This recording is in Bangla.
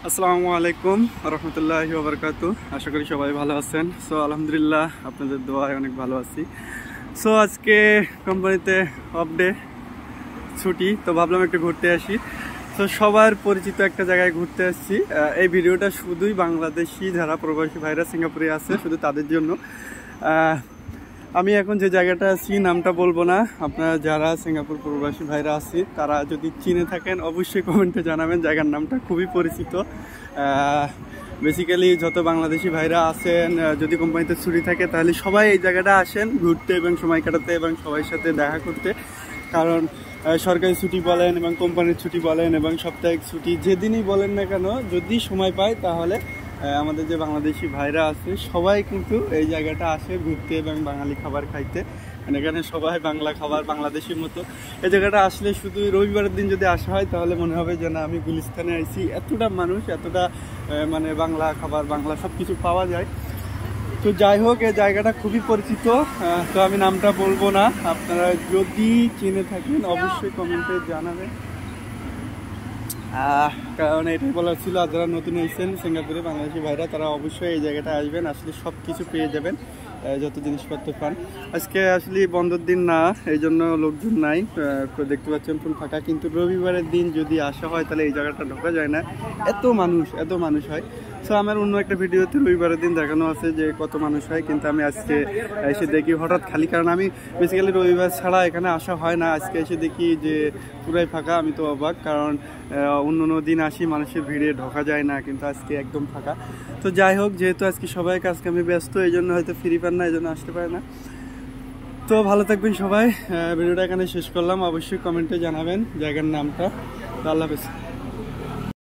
আসসালামু আলাইকুম রহমতুল্লাহি ওয়া বারাকাতুহু। আশা করি সবাই ভালো আছেন। সো আলহামদুলিল্লাহ আপনাদের দোয়ায় অনেক ভালো আছি। সো আজকে কোম্পানিতে অফ ডে, ছুটি, তো ভাবলাম একটু ঘুরতে আসি। তো সবার পরিচিত একটা জায়গায় ঘুরতে আসছি। এই ভিডিওটা শুধুই বাংলাদেশি যারা প্রবাসী ভাইরা সিঙ্গাপুরে আছে শুধু তাদের জন্য। আমি এখন যে জায়গাটা আছি নামটা বলবো না, আপনারা যারা সিঙ্গাপুর প্রবাসী ভাইরা আছি তারা যদি চিনে থাকেন অবশ্যই কমেন্টে জানাবেন। জায়গার নামটা খুবই পরিচিত। বেসিক্যালি যত বাংলাদেশি ভাইরা আছেন, যদি কোম্পানিতে ছুটি থাকে তাহলে সবাই এই জায়গাটা আসেন ঘুরতে এবং সময় কাটাতে এবং সবার সাথে দেখা করতে। কারণ সরকারি ছুটি বলেন এবং কোম্পানির ছুটি বলেন এবং সাপ্তাহিক ছুটি যেদিনই বলেন না কেন, যদি সময় পায় তাহলে আমাদের যে বাংলাদেশি ভাইরা আছে সবাই কিন্তু এই জায়গাটা আসে ঘুরতে এবং বাঙালি খাবার খাইতে। এখানে সবাই বাংলা খাবার বাংলাদেশের মতো। এই জায়গাটা আসলে শুধু রবিবারের দিন যদি আসা হয় তাহলে মনে হবে যে না, আমি গুলিস্তানে আইছি। এতটা মানুষ, এতটা মানে বাংলা খাবার বাংলা সব কিছু পাওয়া যায়। তো যাই হোক, এই জায়গাটা খুবই পরিচিত। তো আমি নামটা বলবো না, আপনারা যদি চিনে থাকেন অবশ্যই কমেন্টে জানাবেন। কারণ এটাই বলার ছিল, আর যারা নতুন এসেছেন সিঙ্গাপুরে বাংলাদেশি ভাইরা তারা অবশ্যই এই জায়গাটা আসবেন, আসলে সব কিছু পেয়ে যাবেন যত জিনিসপত্র পান। আজকে আসলে বন্ধের দিন না, এই জন্য লোকজন নাই, দেখতে পাচ্ছেন ফুল ফাঁকা। কিন্তু রবিবারের দিন যদি আসা হয় তাহলে এই জায়গাটা ঢোকা যায় না, এত মানুষ হয়। সো আমার অন্য একটা ভিডিওতে রবিবারের দিন দেখানো আছে যে কত মানুষ হয়, কিন্তু আমি আজকে এসে দেখি হঠাৎ খালি। কারণ আমি বেসিক্যালি রবিবার ছাড়া এখানে আসা হয় না, আজকে এসে দেখি যে পুরাই ফাঁকা। আমি তো অবাক, কারণ অন্য দিন আসি মানুষের ভিড়ে ঢোকা যায় না, কিন্তু আজকে একদম ফাঁকা। তো যাই হোক, যেহেতু আজকে সবাই কাজ কামে ব্যস্ত, এই জন্য হয়তো ফ্রি পান না, এই জন্য আসতে পারে না। তো ভালো থাকবেন সবাই। ভিডিওটা এখানে শেষ করলাম, অবশ্যই কমেন্টে জানাবেন জায়গার নামটা। তো আল্লাহ হাফেজ।